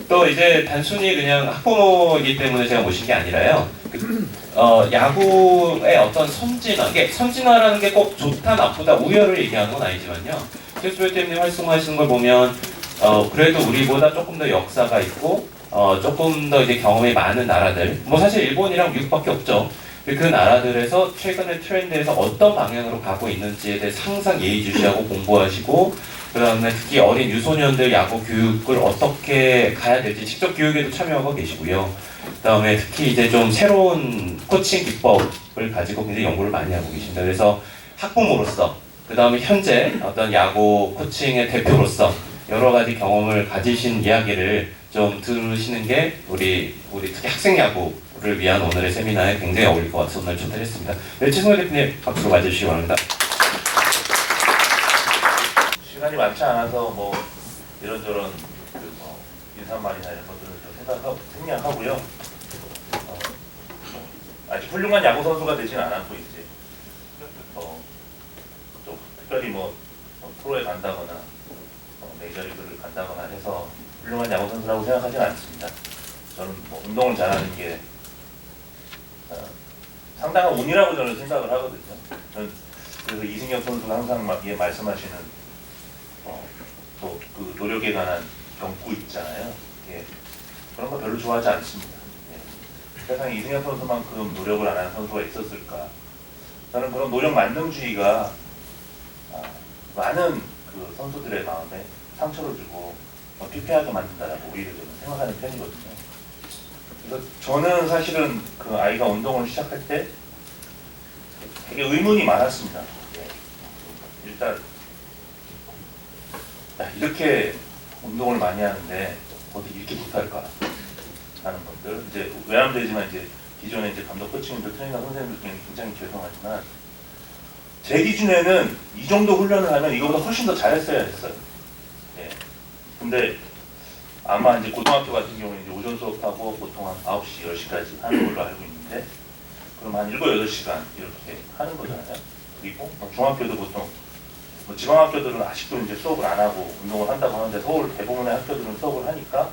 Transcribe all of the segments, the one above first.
또 이제 단순히 그냥 학부모이기 때문에 제가 모신 게 아니라요. 야구의 어떤 선진화, 이게 선진화라는 게 꼭 좋다, 나쁘다, 우열을 얘기하는 건 아니지만요. 최수배 때문에 활성화하시는 걸 보면 그래도 우리보다 조금 더 역사가 있고 조금 더 이제 경험이 많은 나라들, 뭐 사실 일본이랑 미국밖에 없죠. 그 나라들에서 최근의 트렌드에서 어떤 방향으로 가고 있는지에 대해 항상 예의주시하고 공부하시고, 그 다음에 특히 어린 유소년들 야구 교육을 어떻게 가야 될지 직접 교육에도 참여하고 계시고요. 그 다음에 특히 이제 좀 새로운 코칭 기법을 가지고 굉장히 연구를 많이 하고 계십니다. 그래서 학부모로서, 그 다음에 현재 어떤 야구 코칭의 대표로서 여러 가지 경험을 가지신 이야기를 좀 들으시는 게 우리 특히 학생 야구를 위한 오늘의 세미나에 굉장히 어울릴 것 같아서 오늘 초대를 했습니다. 네, 최승호 대표님 박수로 맞아주시기 바랍니다. 시간이 많지 않아서 뭐 이런저런 인사말이나 이런 것들을 좀 생략하고요. 아직 훌륭한 야구 선수가 되진 않았고 이제 또 특별히 프로에 간다거나 메이저리그를 간다거나 해서 훌륭한 야구 선수라고 생각하지는 않습니다. 저는 운동을 잘하는 게 상당한 운이라고 저는 생각을 하거든요. 그래서 이승엽 선수가 항상 말씀하시는 또 그 노력에 관한 경구 있잖아요. 예, 그런 거 별로 좋아하지 않습니다. 예. 세상에 이승엽 선수만큼 노력을 안 하는 선수가 있었을까? 저는 그런 노력 만능주의가 많은 그 선수들의 마음에 상처를 주고 피폐하게 만든다라고 오히려 저는 생각하는 편이거든요. 그래서 저는 사실은 그 아이가 운동을 시작할 때 되게 의문이 많았습니다. 예. 일단 이렇게 운동을 많이 하는데 어떻게 이렇게 못할까 하는 것들, 이제 외람되지만 이제 기존에 이제 감독 코치님들 트레이너 선생님들 중에 굉장히 죄송하지만 제 기준에는 이 정도 훈련을 하면 이거보다 훨씬 더 잘했어야 했어요. 예. 근데 아마 이제 고등학교 같은 경우는 이제 오전 수업하고 보통 한 9시, 10시까지 하는 걸로 알고 있는데, 그럼 한 7, 8시간 이렇게 하는 거잖아요. 그리고 중학교도 보통 지방학교들은 아직도 이제 수업을 안 하고 운동을 한다고 하는데, 서울 대부분의 학교들은 수업을 하니까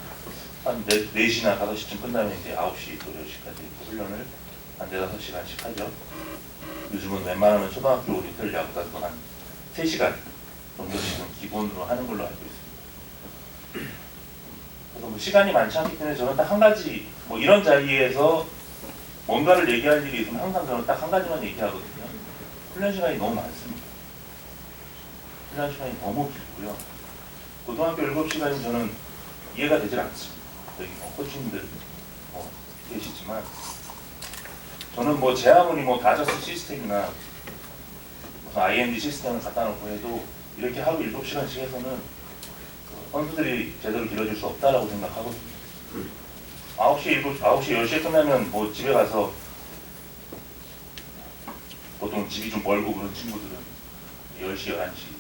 한 4시나 5시쯤 끝나면 이제 9시 또 10시까지 훈련을 한 4, 5시간씩 하죠. 요즘은 웬만하면 초등학교 리틀 야구단도 한 3시간 정도씩은 기본으로 하는 걸로 알고 있습니다. 그래서 시간이 많지 않기 때문에 저는 딱 한 가지, 이런 자리에서 뭔가를 얘기할 일이 있으면 항상 저는 딱 한 가지만 얘기하거든요. 훈련 시간이 너무 많습니다. 훈련 시간이 너무 길고요. 고등학교 7시간이 저는 이해가 되질 않습니다. 여기 코치님들 계시지만, 저는 제 아무리 다저스 시스템이나 무슨 IND 시스템을 갖다 놓고 해도 이렇게 하루 7시간씩 해서는 선수들이 제대로 길어질 수 없다라고 생각하거든요. 9시, 10시에 끝나면 집에 가서, 보통 집이 좀 멀고 그런 친구들은 10시, 11시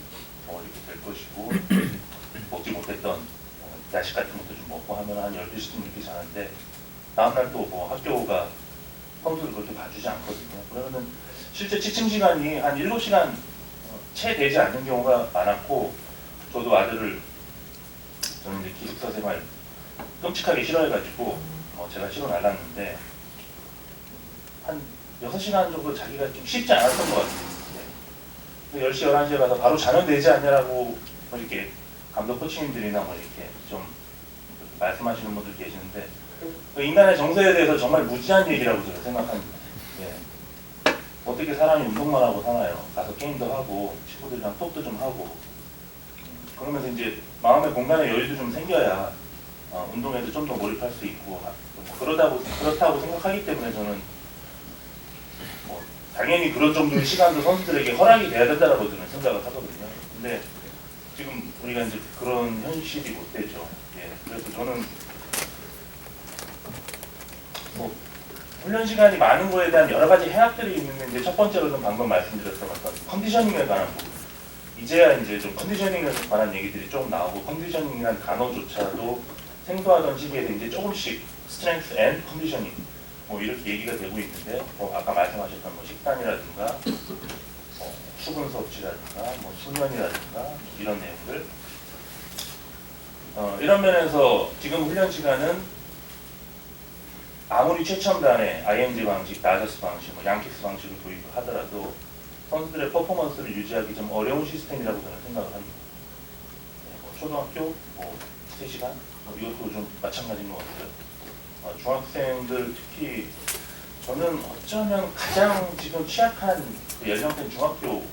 이렇게 될 것이고, 먹지 못했던 야식 같은 것도 좀 먹고 하면 한 12시쯤 이렇게 자는데, 다음날 또 학교가 선수를 그렇게 봐주지 않거든요. 그러면 실제 취침 시간이 한 7시간 채 되지 않는 경우가 많았고, 저도 아들을, 저는 이제 기숙사 생활 끔찍하게 싫어해가지고 제가 실어 날랐는데 한 6시간 정도 자기가 좀 쉽지 않았던 것 같아요. 네. 10시, 11시에 가서 바로 자면 되지 않냐라고 이렇게 감독 코치님들이나 이렇게 좀 말씀하시는 분들 계시는데, 그 인간의 정서에 대해서 정말 무지한 얘기라고 저는 생각합니다. 예. 어떻게 사람이 운동만 하고 사나요? 가서 게임도 하고 친구들이랑 톡도 좀 하고, 그러면서 이제 마음의 공간의 여유도 좀 생겨야 운동에도 좀 더 몰입할 수 있고, 그렇다고 생각하기 때문에 저는 당연히 그런 정도의 시간도 선수들에게 허락이 돼야 된다고 저는 생각을 하거든요. 근데 지금 우리가 이제 그런 현실이 못 되죠. 예. 그래서 저는 훈련 시간이 많은 거에 대한 여러 가지 해악들이 있는데, 이제 첫 번째로는 방금 말씀드렸던 어떤 컨디셔닝에 관한 부분. 이제야 이제 좀 컨디셔닝에 관한 얘기들이 조금 나오고, 컨디셔닝이라는 단어조차도 생소하던 시기에 이제 조금씩 스트렝스 앤 컨디셔닝 이렇게 얘기가 되고 있는데, 아까 말씀하셨던 식단이라든가 수분 섭취라든가 수면이라든가 이런 내용들, 이런 면에서 지금 훈련 시간은 아무리 최첨단의 IMG 방식, 다저스 방식, 뭐 양킥스 방식을 도입을 하더라도 선수들의 퍼포먼스를 유지하기 좀 어려운 시스템이라고 저는 생각을 합니다. 네, 뭐 초등학교 뭐 3시간 이것도 좀 마찬가지인 것 같아요. 중학생들 특히 저는 어쩌면 가장 지금 취약한 그 연령대 중학교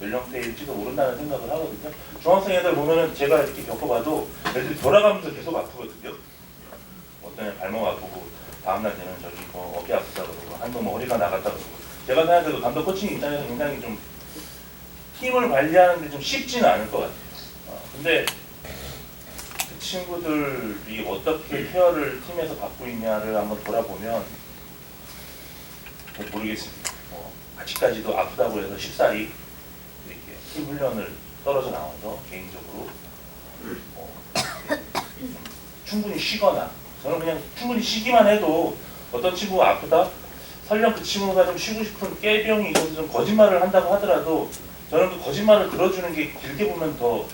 연령대일지도 모른다는 생각을 하거든요. 중학생 애들 보면은 제가 이렇게 겪어봐도 애들이 돌아가면서 계속 아프거든요. 어떤 애 발목 아프고 다음날 되면 저기 뭐 어깨 아프다 그러고 한번 뭐 허리가 나갔다 그러고 제가 생각해도 감독 코칭 입장에서 굉장히 좀 팀을 관리하는데 좀 쉽지는 않을 것 같아요. 근데 그 친구들이 어떻게 케어를 팀에서 받고 있냐를 한번 돌아보면 모르겠습니다. 아직까지도 아프다고 해서 쉽사리 이렇게 팀 훈련을 떨어져 나와서 개인적으로 충분히 쉬거나 저는 그냥 충분히 쉬기만 해도 어떤 친구가 아프다? 설령 그 친구가 좀 쉬고 싶은 깨병이 있어서 좀 거짓말을 한다고 하더라도 저는 그 거짓말을 들어주는 게 길게 보면 더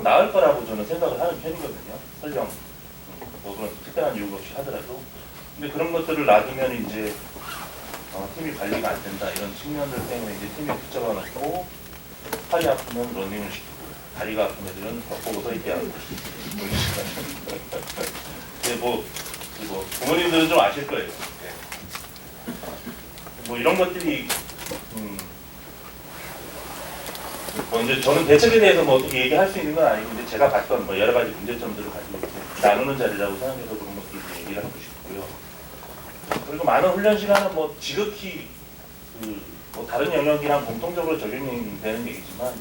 나을 거라고 저는 생각을 하는 편이거든요. 설령 뭐 그런 특별한 이유가 없이 하더라도. 근데 그런 것들을 놔두면 이제 팀이 관리가 안 된다 이런 측면들 때문에 이제 팀에 붙잡아 놓고 팔이 아프면 러닝을 시키고 다리가 아픈 애들은 벽보고 서 있게 하고 뭐 부모님들은 좀 아실 거예요. 네. 뭐 이런 것들이 뭐 이제 저는 대책에 대해서 뭐 어떻게 얘기할 수 있는 건 아니고 이제 제가 봤던 뭐 여러 가지 문제점들을 가지고 이렇게 나누는 자리라고 생각해서 그런 것들 이제 얘기를 하고 싶고요. 그리고 많은 훈련 시간은 뭐 지극히 뭐 다른 영역이랑 공통적으로 적용되는 얘기지만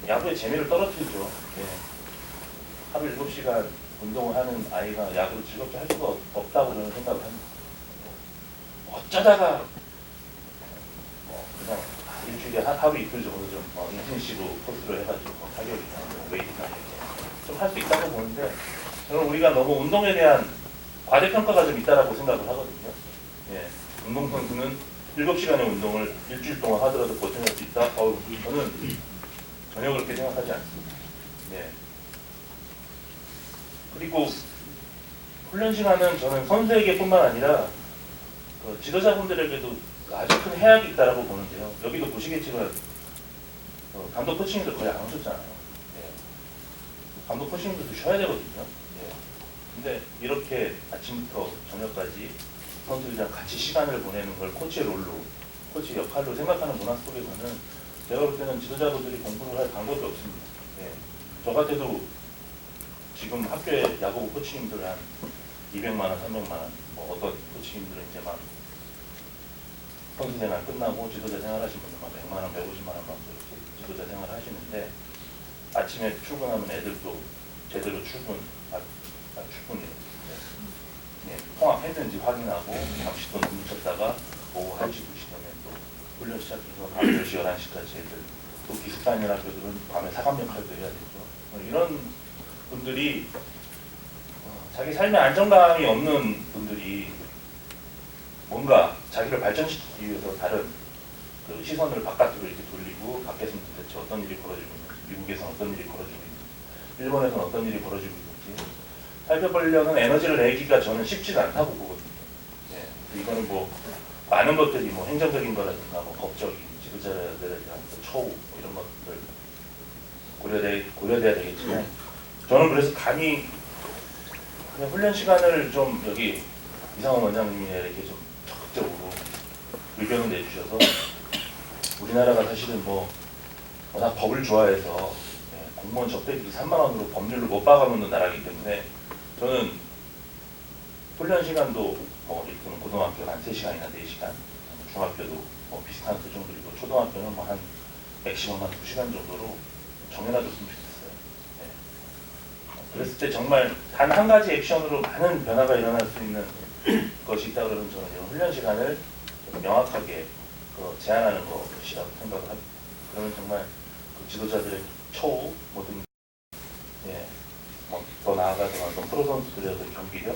야구의 재미를 떨어뜨리죠. 예. 하루 7시간 운동을 하는 아이가 야구를 즐겁게 할 수가 없다고 저는 생각을 합니다. 어쩌다가 그냥 일주일에 하루 이틀 정도 좀 인텐시브 코스로 해가지고 타격이나 웨이트나 좀 할 수 있다고 보는데 저는 우리가 너무 운동에 대한 과대평가가 좀 있다라고 생각을 하거든요. 예. 운동선수는 7시간의 운동을 일주일 동안 하더라도 버텨낼 수 있다? 저는 전혀 그렇게 생각하지 않습니다. 예. 그리고 훈련 시간은 저는 선수에게 뿐만 아니라 지도자분들에게도 아주 큰 해악이 있다라고 보는데요. 여기도 보시겠지만 감독 코치님들 거의 안 오셨잖아요. 예. 감독 코치님들도 쉬어야 되거든요. 예. 근데 이렇게 아침부터 저녁까지 선수들이랑 같이 시간을 보내는 걸 코치의 롤로, 코치의 역할로 생각하는 문화 속에서는 제가 볼 때는 지도자분들이 공부를 할 방법이 없습니다. 예. 저 같아도 지금 학교에 야구부 코치님들 한 200만 원, 300만 원, 뭐 어떤 코치님들은 이제 막 선수 생활 끝나고 지도자 생활 하신 분들 막 100만 원, 150만 원 받고 이렇게 지도자 생활 하시는데 아침에 출근하면 애들도 제대로 출근이에요. 네, 통합했는지 확인하고 잠시 또 뭉쳤다가 오후 1시, 2시 되면 또 훈련 시작해서 밤 10시, 11시까지 애들 또 기숙사인 학교들은 밤에 사감 역할도 해야 되죠. 이런 분들이 자기 삶의 안정감이 없는 분들이 뭔가 자기를 발전시키기 위해서 다른 그 시선을 바깥으로 이렇게 돌리고 밖에서는 도대체 어떤 일이 벌어지고 있는지, 미국에서는 어떤 일이 벌어지고 있는지, 일본에서는 어떤 일이 벌어지고 있는지 살펴보려는 에너지를 내기가 저는 쉽지는 않다고 보거든요. 예, 이거는 뭐 많은 것들이 뭐 행정적인 거라든가 뭐 법적인 지도자들에 대한 처우 뭐 이런 것들 고려돼야 되겠지만 저는 그래서 감히 그냥 훈련 시간을 좀 여기 이상원 원장님이 이렇게 좀 적극적으로 의견을 내주셔서 우리나라가 사실은 뭐 워낙 법을 좋아해서 공무원 적대비도 3만 원으로 법률로 못 박아놓는 나라이기 때문에 저는 훈련 시간도 뭐 이렇게 고등학교는 한 3시간이나 4시간, 중학교도 뭐 비슷한 수준, 그리고 초등학교는 뭐 한 맥시멈 한 2시간 정도로 정해놔줬으면 좋겠어요. 네. 그랬을 때 정말 단 한 가지 액션으로 많은 변화가 일어날 수 있는 것이 있다 그러면 저는 이런 훈련 시간을 명확하게 제한하는 것이라고 생각을 합니다. 그러면 정말 그 지도자들의 처우, 뭐든 더 나아가서 어떤 프로 선수들의 경기력,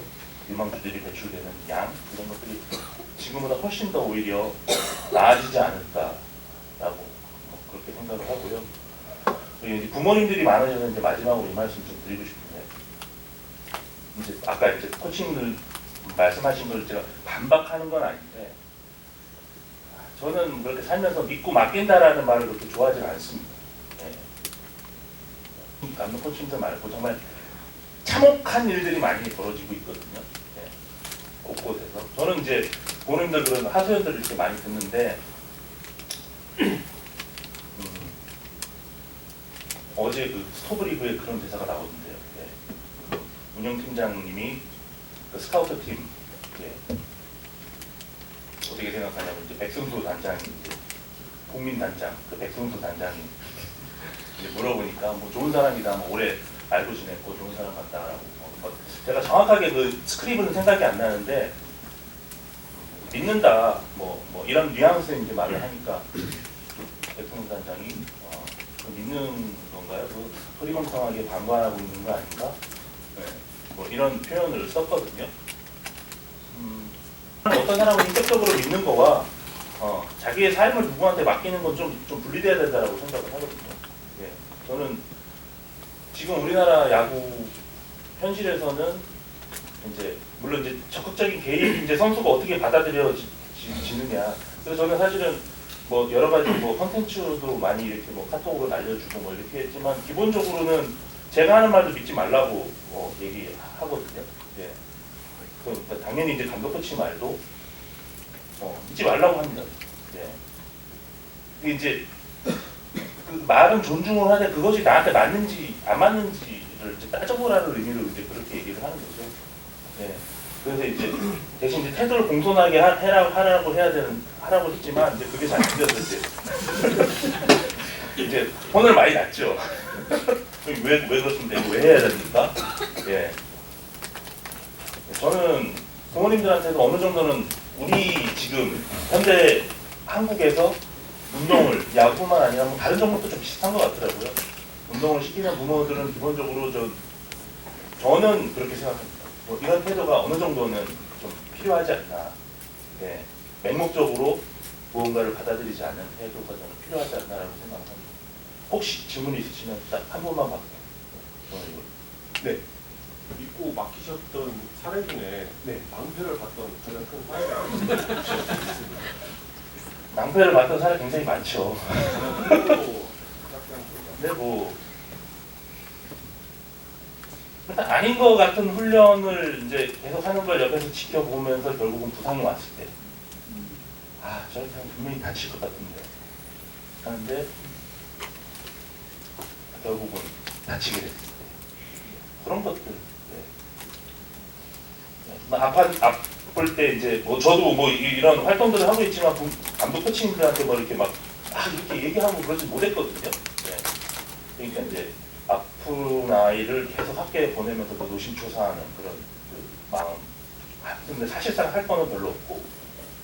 유망주들이 배출되는 양 이런 것들이 지금보다 훨씬 더 오히려 나아지지 않을까라고 그렇게 생각을 하고요. 그리고 이제 부모님들이 많으셔서 이제 마지막으로 이 말씀 좀 드리고 싶은데, 이제 아까 이제 코칭들 말씀하신 걸 제가 반박하는 건 아닌데, 저는 그렇게 살면서 믿고 맡긴다라는 말을 그렇게 좋아하지 않습니다. 예. 감독 코칭들 말고 정말 참혹한 일들이 많이 벌어지고 있거든요. 예. 곳곳에서. 저는 이제 본인들 그런 하소연들을 이렇게 많이 듣는데, 어제 그 스토브리그에 그런 대사가 나오던데요. 예. 운영팀장님이 그 스카우트 팀 어떻게 생각하냐면 이제 백승수 단장이 이제 국민 단장 그 백승수 단장이 이제 물어보니까 뭐 좋은 사람이다, 뭐 오래 알고 지냈고 좋은 사람 같다라고 제가 정확하게 그 스크립은 생각이 안 나는데 믿는다 뭐 이런 뉘앙스의 이제 말을 하니까 백승수 단장이 믿는 건가요? 그 허리멍텅하게 방관하고 있는 거 아닌가? 네. 뭐 이런 표현을 썼거든요. 어떤 사람은 인격적으로 믿는 거와 자기의 삶을 누구한테 맡기는 건 좀 분리돼야 된다고 생각을 하거든요. 예. 저는 지금 우리나라 야구 현실에서는 이제 물론 이제 적극적인 개입 이제 선수가 어떻게 받아들여지느냐. 그래서 저는 사실은 뭐 여러 가지 뭐 컨텐츠도 많이 이렇게 뭐 카톡으로 날려주고 뭐 이렇게 했지만 기본적으로는 제가 하는 말도 믿지 말라고 얘기하거든요. 예. 그러니까 당연히 이제 감독 코치 말도 믿지 말라고 합니다. 예. 그게 이제 그 말은 존중을 하되 그것이 나한테 맞는지 안 맞는지를 이제 따져보라는 의미로 이제 그렇게 얘기를 하는 거죠. 예. 그래서 이제 대신 이제 태도를 공손하게 하라고 했지만 이제 그게 잘 안 돼서 이제 혼을 많이 났죠. 왜 그러신데 왜 해야 됩니까? 예. 저는 부모님들한테도 어느 정도는 우리 지금 현재 한국에서 운동을 야구뿐만 아니라 뭐 다른 종목도 좀 비슷한 것 같더라고요. 운동을 시키는 부모들은 기본적으로 저는 그렇게 생각합니다. 뭐 이런 태도가 어느 정도는 좀 필요하지 않나. 네. 맹목적으로 무언가를 받아들이지 않는 태도가 저는 필요하지 않나라고 생각합니다. 혹시 질문 있으시면 딱 한 번만 받을게요. 네. 믿고 맡기셨던 사례 중에 네. 낭패를 봤던 가장 큰 사례가 있습니다. 낭패를 받던 사례 굉장히 많죠. 근데 뭐 일단 아닌 것 같은 훈련을 이제 계속 하는 걸 옆에서 지켜보면서 결국은 부상이 왔을 때, 저렇게 하면 분명히 다칠 것 같은데 하는데 결국은 다치게 됐을 때 그런 것들. 아플 때 이제 뭐 저도 뭐 이런 활동들을 하고 있지만 감독 코치님들한테 뭐 이렇게 막 이렇게 얘기하고 그러지 못했거든요. 네. 그러니까 이제 아픈 아이를 계속 학교에 보내면서도 노심초사하는 그런 그 마음. 근데 사실상 할 거는 별로 없고,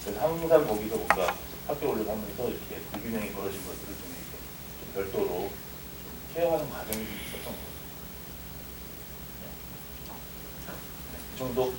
그래서 항상 거기서 뭔가 학교 올라가면서 이렇게 불균형이 벌어진 것들을 좀 이렇게 좀 별도로 좀 케어하는 과정이 좀 있었던 것 같아요. 이 정도.